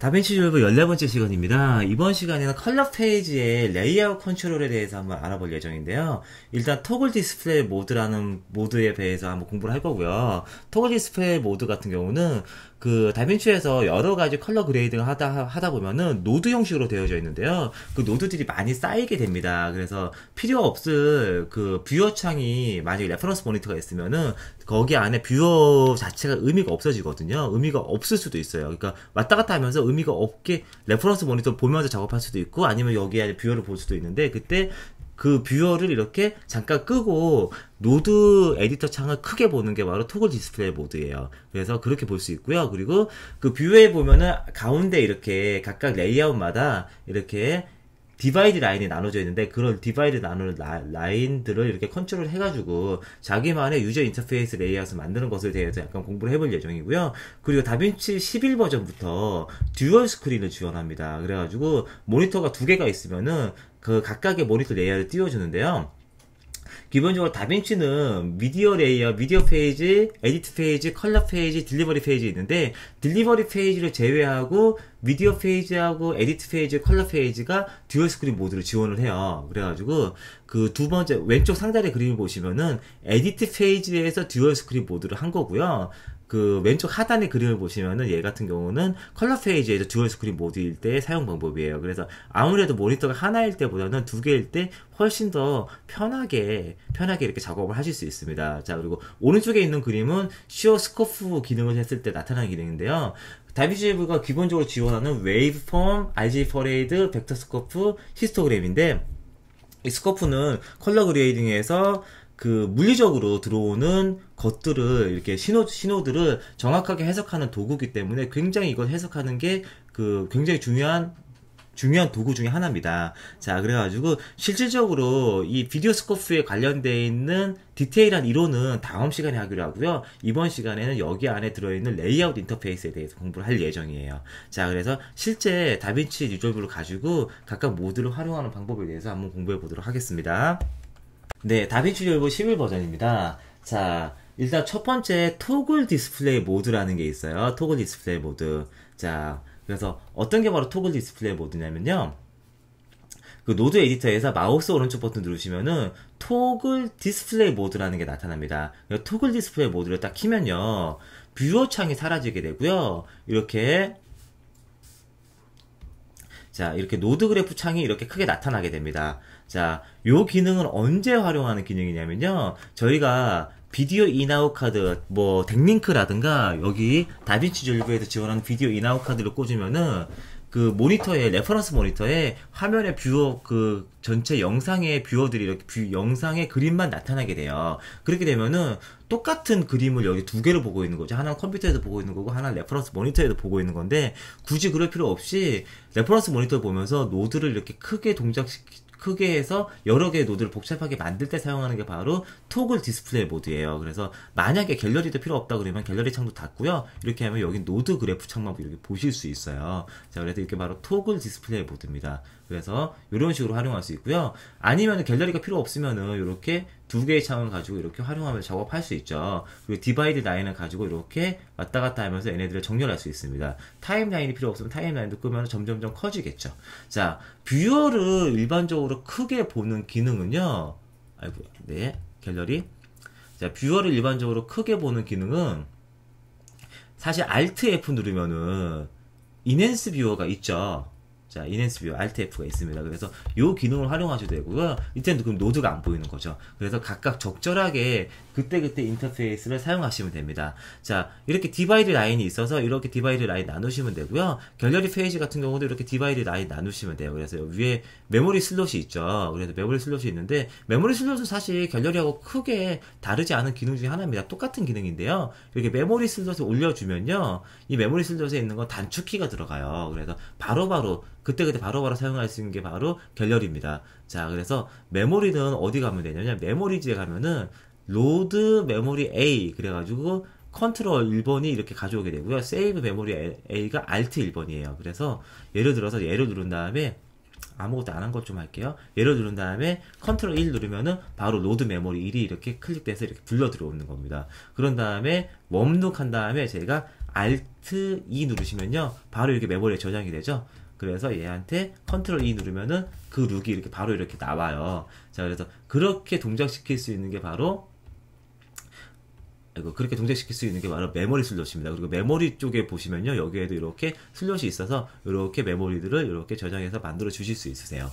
다빈치 졸브 14번째 시간입니다. 이번 시간에는 컬러 페이지의 레이아웃 컨트롤에 대해서 한번 알아볼 예정인데요. 일단 토글 디스플레이 모드라는 모드에 대해서 한번 공부를 할 거고요. 토글 디스플레이 모드 같은 경우는 그 다빈치에서 여러 가지 컬러 그레이딩을 하다 보면은 노드 형식으로 되어져 있는데요. 그 노드들이 많이 쌓이게 됩니다. 그래서 필요 없을 그 뷰어 창이 만약에 레퍼런스 모니터가 있으면은 거기 안에 뷰어 자체가 의미가 없어지거든요. 의미가 없을 수도 있어요. 그러니까 왔다 갔다 하면서 의미가 없게 레퍼런스 모니터 보면서 작업할 수도 있고 아니면 여기 안에 뷰어를 볼 수도 있는데 그때 그 뷰어를 이렇게 잠깐 끄고 노드 에디터 창을 크게 보는 게 바로 토글 디스플레이 모드예요. 그래서 그렇게 볼 수 있고요. 그리고 그 뷰에 보면은 가운데 이렇게 각각 레이아웃마다 이렇게 디바이드 라인이 나눠져 있는데 그런 디바이드 나누는 라인들을 이렇게 컨트롤 해가지고 자기만의 유저 인터페이스 레이아웃을 만드는 것에 대해서 약간 공부를 해볼 예정이고요. 그리고 다빈치 11 버전부터 듀얼 스크린을 지원합니다. 그래가지고 모니터가 두 개가 있으면은 그 각각의 모니터 레이아웃을 띄워주는데요. 기본적으로 다빈치는 미디어 레이어, 미디어 페이지, 에디트 페이지, 컬러 페이지, 딜리버리 페이지 있는데 딜리버리 페이지를 제외하고 미디어 페이지하고 에디트 페이지, 컬러 페이지가 듀얼 스크린 모드를 지원을 해요. 그래가지고 그 두 번째 왼쪽 상단의 그림을 보시면은 에디트 페이지에서 듀얼 스크린 모드를 한 거고요. 그 왼쪽 하단의 그림을 보시면은 얘 같은 경우는 컬러 페이지에서 듀얼 스크린 모드일 때 사용 방법이에요. 그래서 아무래도 모니터가 하나일 때보다는 두 개일 때 훨씬 더 편하게 이렇게 작업을 하실 수 있습니다. 자, 그리고 오른쪽에 있는 그림은 시어 스코프 기능을 했을 때 나타나는 기능인데요. 다빈치가 기본적으로 지원하는 웨이브폼, RG 퍼레이드, 벡터 스코프, 히스토그램인데 이 스코프는 컬러 그레이딩에서 그 물리적으로 들어오는 것들을 이렇게 신호들을 정확하게 해석하는 도구이기 때문에 굉장히 이걸 해석하는 게 그 굉장히 중요한 도구 중에 하나입니다. 자, 그래가지고 실질적으로 이 비디오 스코프에 관련되어 있는 디테일한 이론은 다음 시간에 하기로 하고요. 이번 시간에는 여기 안에 들어있는 레이아웃 인터페이스에 대해서 공부를 할 예정이에요. 자, 그래서 실제 다빈치 리졸브를 가지고 각각 모드를 활용하는 방법에 대해서 한번 공부해 보도록 하겠습니다. 네, 다빈치 리졸브 11 버전입니다. 자, 일단 첫 번째 토글 디스플레이 모드라는 게 있어요. 토글 디스플레이 모드. 자, 그래서 어떤 게 바로 토글 디스플레이 모드냐면요. 그 노드 에디터에서 마우스 오른쪽 버튼 누르시면은 토글 디스플레이 모드라는 게 나타납니다. 토글 디스플레이 모드를 딱 키면요. 뷰어 창이 사라지게 되고요. 이렇게 자, 이렇게 노드 그래프 창이 이렇게 크게 나타나게 됩니다. 자, 요 기능은 언제 활용하는 기능이냐면요. 저희가 비디오 인아웃 카드, 뭐, 덱링크라든가, 여기 다빈치 졸브에서 지원하는 비디오 인아웃 카드를 꽂으면은, 그 모니터에, 레퍼런스 모니터에 화면의 뷰어, 그 전체 영상의 뷰어들이 이렇게 영상의 그림만 나타나게 돼요. 그렇게 되면은 똑같은 그림을 여기 두 개를 보고 있는 거죠. 하나는 컴퓨터에서 보고 있는 거고, 하나는 레퍼런스 모니터에서 보고 있는 건데, 굳이 그럴 필요 없이 레퍼런스 모니터를 보면서 노드를 이렇게 크게 해서 여러 개의 노드를 복잡하게 만들 때 사용하는 게 바로 토글 디스플레이 모드예요. 그래서 만약에 갤러리도 필요 없다 그러면 갤러리 창도 닫고요. 이렇게 하면 여기 노드 그래프 창만 이렇게 보실 수 있어요. 자, 그래서 이게 바로 토글 디스플레이 모드입니다. 그래서 이런 식으로 활용할 수 있고요. 아니면 갤러리가 필요 없으면은 이렇게 두 개의 창을 가지고 이렇게 활용하면서 작업할 수 있죠. 그리고 디바이드 라인을 가지고 이렇게 왔다 갔다 하면서 얘네들을 정렬할 수 있습니다. 타임라인이 필요 없으면 타임라인도 끄면 점점점 커지겠죠. 자, 뷰어를 일반적으로 크게 보는 기능은요. 아이고, 네, 갤러리. 자, 뷰어를 일반적으로 크게 보는 기능은 사실 Alt F 누르면은 인핸스 뷰어가 있죠. 자, 인핸스 뷰어 Alt F가 있습니다. 그래서 이 기능을 활용하셔도 되고요. 이때는 그럼 노드가 안 보이는 거죠. 그래서 각각 적절하게 그때그때 인터페이스를 사용하시면 됩니다. 자, 이렇게 디바이드 라인이 있어서 이렇게 디바이드 라인 나누시면 되고요. 갤러리 페이지 같은 경우도 이렇게 디바이드 라인 나누시면 돼요. 그래서 위에 메모리 슬롯이 있죠. 그래서 메모리 슬롯이 있는데 메모리 슬롯은 사실 갤러리하고 크게 다르지 않은 기능 중에 하나입니다. 똑같은 기능인데요. 이렇게 메모리 슬롯을 올려주면요. 이 메모리 슬롯에 있는 건 단축키가 들어가요. 그래서 바로바로 그때그때 바로바로 사용할 수 있는 게 바로 갤러리입니다. 자, 그래서 메모리는 어디 가면 되냐면 메모리지에 가면은 로드 메모리 A 그래가지고 컨트롤 1번이 이렇게 가져오게 되고요. 세이브 메모리 A가 Alt 1번이에요. 그래서 예를 들어서 얘를 누른 다음에 아무것도 안 한 것 좀 할게요. 얘를 누른 다음에 컨트롤 1 누르면은 바로 로드 메모리 1이 이렇게 클릭돼서 이렇게 불러 들어오는 겁니다. 그런 다음에 웜룩 한 다음에 제가 Alt E 누르시면요 바로 이렇게 메모리에 저장이 되죠. 그래서 얘한테 Ctrl E 누르면은 그 룩이 이렇게 바로 이렇게 나와요. 자, 그래서 그렇게 동작시킬 수 있는 게 바로 그렇게 동작시킬 수 있는 게 바로 메모리 슬롯입니다. 그리고 메모리 쪽에 보시면요 여기에도 이렇게 슬롯이 있어서 이렇게 메모리들을 이렇게 저장해서 만들어 주실 수 있으세요.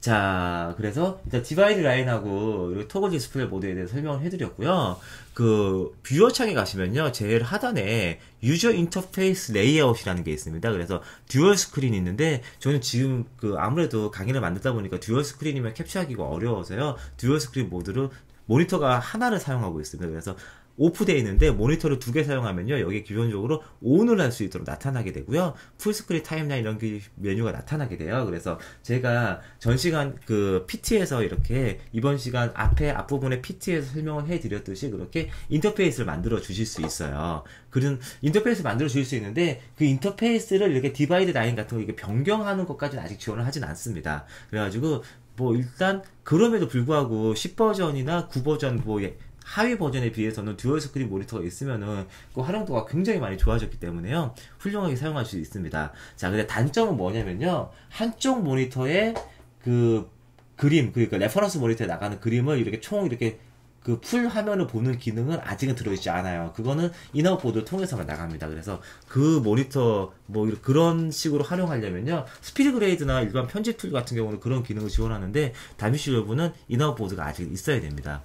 자, 그래서 일단 디바이드 라인하고 토글 디스플레이 모드에 대해서 설명을 해드렸고요. 그 뷰어 창에 가시면요 제일 하단에 유저 인터페이스 레이아웃이라는 게 있습니다. 그래서 듀얼 스크린이 있는데 저는 지금 그 아무래도 강의를 만들다 보니까 듀얼 스크린이면 캡처하기가 어려워서요 듀얼 스크린 모드로 모니터가 하나를 사용하고 있습니다. 그래서 오프되어 있는데 모니터를 2개 사용하면요 여기 기본적으로 ON을 할 수 있도록 나타나게 되고요 풀스크린 타임라인 이런 메뉴가 나타나게 돼요. 그래서 제가 전 시간 그 PT에서 이렇게 이번 시간 앞부분에 PT에서 설명을 해드렸듯이 그렇게 인터페이스를 만들어 주실 수 있어요. 그런 인터페이스 만들어 주실 수 있는데 그 인터페이스를 이렇게 디바이드 라인 같은 거 이렇게 변경하는 것까지는 아직 지원을 하진 않습니다. 그래가지고 뭐 일단 그럼에도 불구하고 10버전이나 9버전 뭐 하위 버전에 비해서는 듀얼 스크린 모니터가 있으면은 그 활용도가 굉장히 많이 좋아졌기 때문에요 훌륭하게 사용할 수 있습니다. 자, 근데 단점은 뭐냐면요 한쪽 모니터에 그 그림 그러니까 레퍼런스 모니터에 나가는 그림을 이렇게 총 이렇게 그 풀 화면을 보는 기능은 아직은 들어있지 않아요. 그거는 인아웃 보드를 통해서만 나갑니다. 그래서 그 모니터 뭐 그런 식으로 활용하려면요 스피드 그레이드나 일반 편집 툴 같은 경우는 그런 기능을 지원하는데 다비시 리졸브는 인아웃 보드가 아직 있어야 됩니다.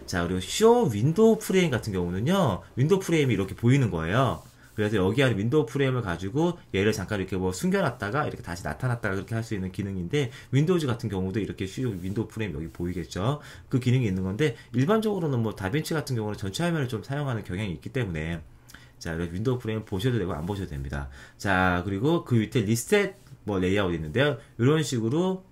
자, 그리고 쇼 윈도우 프레임 같은 경우는요 윈도우 프레임이 이렇게 보이는 거예요. 그래서 여기 안에 윈도우 프레임을 가지고 얘를 잠깐 이렇게 뭐 숨겨놨다가 이렇게 다시 나타났다가 그렇게 할 수 있는 기능인데 윈도우즈 같은 경우도 이렇게 쇼 윈도우 프레임 여기 보이겠죠. 그 기능이 있는 건데 일반적으로는 뭐 다빈치 같은 경우는 전체 화면을 좀 사용하는 경향이 있기 때문에 자, 윈도우 프레임 보셔도 되고 안 보셔도 됩니다. 자, 그리고 그 밑에 리셋 뭐 레이아웃 있는데요 이런 식으로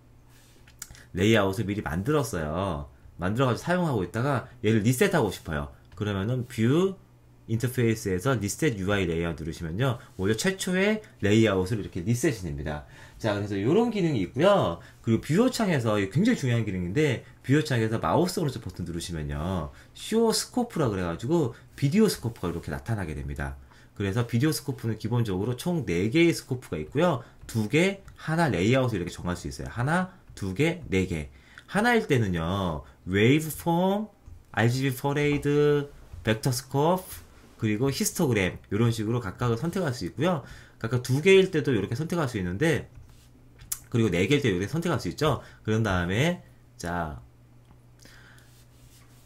레이아웃을 미리 만들었어요. 만들어가지고 사용하고 있다가 얘를 리셋하고 싶어요. 그러면은 뷰 인터페이스에서 리셋 UI 레이아웃 누르시면요 오히려 최초의 레이아웃을 이렇게 리셋이 됩니다. 자, 그래서 이런 기능이 있고요. 그리고 뷰어 창에서 굉장히 중요한 기능인데 뷰어 창에서 마우스 오른쪽 버튼 누르시면요 쇼 스코프라 그래가지고 비디오 스코프가 이렇게 나타나게 됩니다. 그래서 비디오 스코프는 기본적으로 총 4개의 스코프가 있고요 2개, 하나 레이아웃을 이렇게 정할 수 있어요. 하나, 2개, 4개. 하나일 때는요 웨이브폼, RGB 퍼레이드, 벡터 스코프, 그리고 히스토그램 이런 식으로 각각을 선택할 수 있고요. 각각 2개일 때도 이렇게 선택할 수 있는데 그리고 4개일 때 이렇게 선택할 수 있죠. 그런 다음에 자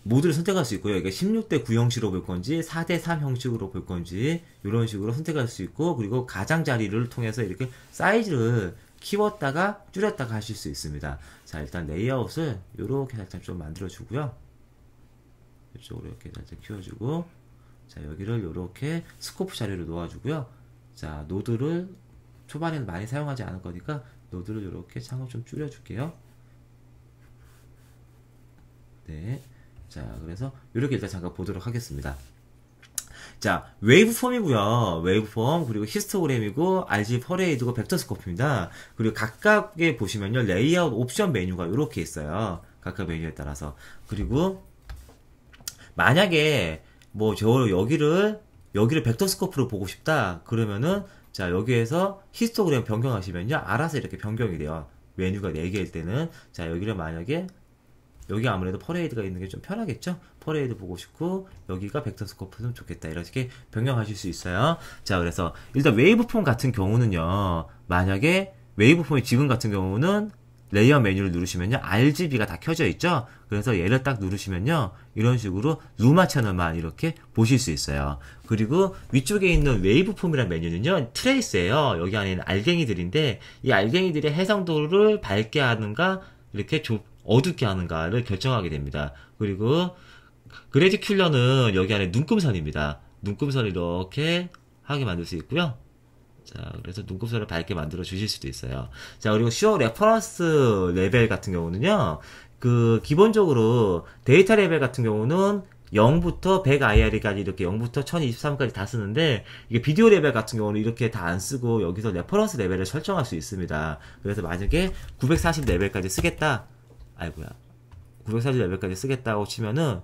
모드를 선택할 수 있고요. 이게 16대 9 형식으로 볼 건지 4대 3 형식으로 볼 건지 이런 식으로 선택할 수 있고 그리고 가장자리를 통해서 이렇게 사이즈를 키웠다가 줄였다가 하실 수 있습니다. 자, 일단 레이아웃을 이렇게 살짝 좀 만들어 주고요. 이쪽으로 이렇게 살짝 키워주고 자, 여기를 이렇게 스코프 자리로 놓아주고요. 자, 노드를 초반에는 많이 사용하지 않을 거니까 노드를 이렇게 창을 좀 줄여줄게요. 네. 자, 그래서 이렇게 일단 잠깐 보도록 하겠습니다. 자, 웨이브폼이고요. 웨이브폼, 그리고 히스토그램이고, RGB 퍼레이드고, 벡터 스코프입니다. 그리고 각각에 보시면요, 레이아웃 옵션 메뉴가 이렇게 있어요. 각각 메뉴에 따라서. 그리고, 만약에, 뭐, 여기를 벡터 스코프로 보고 싶다. 그러면은, 자, 여기에서 히스토그램 변경하시면요, 알아서 이렇게 변경이 돼요. 메뉴가 4개일 때는. 자, 여기를 만약에, 여기 아무래도 퍼레이드가 있는 게 좀 편하겠죠? 퍼레이드 보고 싶고 여기가 벡터 스코프는 좋겠다 이렇게 변경하실 수 있어요. 자, 그래서 일단 웨이브폼 같은 경우는요 만약에 웨이브폼이 지금 같은 경우는 레이어 메뉴를 누르시면요 RGB가 다 켜져 있죠. 그래서 얘를 딱 누르시면요 이런 식으로 루마 채널만 이렇게 보실 수 있어요. 그리고 위쪽에 있는 웨이브폼이라는 메뉴는요 트레이스예요. 여기 안에 있는 알갱이들인데 이 알갱이들의 해상도를 밝게 하는가 이렇게 어둡게 하는가를 결정하게 됩니다. 그리고 그래디큘러는 여기 안에 눈금선입니다. 눈금선을 이렇게 하게 만들 수 있고요. 자, 그래서 눈금선을 밝게 만들어 주실 수도 있어요. 자, 그리고 쇼 레퍼런스 레벨 같은 경우는요, 기본적으로 데이터 레벨 같은 경우는 0부터 100IR까지 이렇게 0부터 1023까지 다 쓰는데 이게 비디오 레벨 같은 경우는 이렇게 다 안 쓰고 여기서 레퍼런스 레벨을 설정할 수 있습니다. 그래서 만약에 940 레벨까지 쓰겠다. 아이고야. 940 레벨까지 쓰겠다고 치면은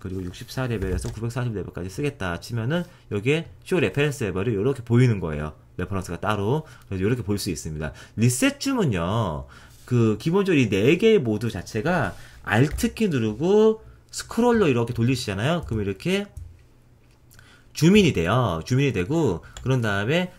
그리고 64레벨에서 940레벨까지 쓰겠다 치면은 여기에 쇼 레퍼런스 레벨이 이렇게 보이는 거예요. 레퍼런스가 따로. 그래서 이렇게 볼 수 있습니다. 리셋 줌은요, 그 기본적으로 이 4개의 모드 자체가 Alt키 누르고 스크롤러 이렇게 돌리시잖아요. 그럼 이렇게 줌인이 돼요. 줌인이 되고, 그런 다음에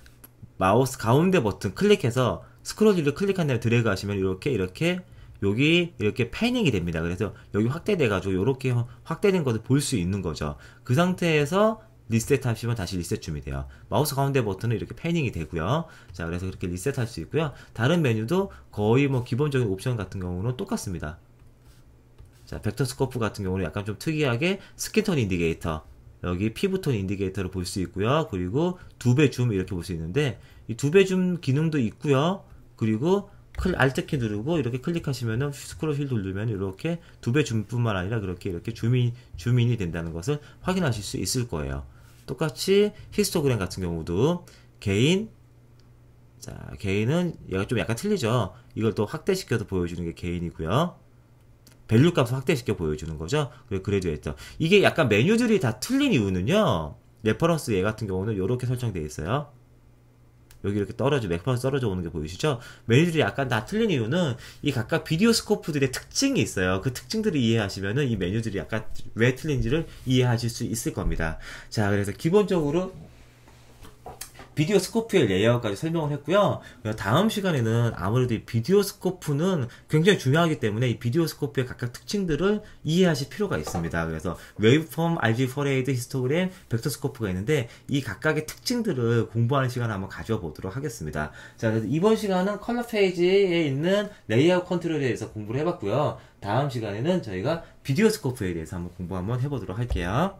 마우스 가운데 버튼 클릭해서 스크롤 휠을 클릭한 다음에 드래그 하시면 이렇게 여기 이렇게 패닝이 됩니다. 그래서 여기 확대돼가지고 이렇게 확대된 것을 볼 수 있는 거죠. 그 상태에서 리셋 하시면 다시 리셋 줌이 돼요. 마우스 가운데 버튼은 이렇게 패닝이 되고요. 자, 그래서 그렇게 리셋 할 수 있고요. 다른 메뉴도 거의 뭐 기본적인 옵션 같은 경우는 똑같습니다. 자, 벡터 스코프 같은 경우는 약간 좀 특이하게 스킨톤 인디게이터, 여기 피부톤 인디게이터를 볼 수 있고요. 그리고 2배 줌 이렇게 볼 수 있는데, 이 2배 줌 기능도 있고요. 그리고 Alt키 누르고 이렇게 클릭하시면은 스크롤 휠 돌리면 이렇게 2배 줌뿐만 아니라 이렇게 줌인이 된다는 것을 확인하실 수 있을 거예요. 똑같이 히스토그램 같은 경우도 개인, 자, 개인은 얘가 좀 약간 틀리죠. 이걸 또 확대시켜서 보여주는 게 개인이고요. 밸류 값을 확대시켜 보여주는 거죠. 그리고 그래듀에이터. 이게 약간 메뉴들이 다 틀린 이유는요, 레퍼런스 얘 같은 경우는 이렇게 설정되어 있어요. 여기 이렇게 레퍼런스 떨어져 오는 게 보이시죠? 메뉴들이 약간 다 틀린 이유는 이 각각 비디오 스코프들의 특징이 있어요. 그 특징들을 이해하시면은 이 메뉴들이 약간 왜 틀린지를 이해하실 수 있을 겁니다. 자, 그래서 기본적으로 비디오 스코프의 레이아웃까지 설명을 했고요. 다음 시간에는 아무래도 이 비디오 스코프는 굉장히 중요하기 때문에 이 비디오 스코프의 각각 특징들을 이해하실 필요가 있습니다. 그래서 웨이브폼, RG4레이드, 히스토그램, 벡터 스코프가 있는데 이 각각의 특징들을 공부하는 시간을 한번 가져보도록 하겠습니다. 자, 그래서 이번 시간은 컬러 페이지에 있는 레이아웃 컨트롤에 대해서 공부를 해봤고요. 다음 시간에는 저희가 비디오 스코프에 대해서 한번 공부 한번 해보도록 할게요.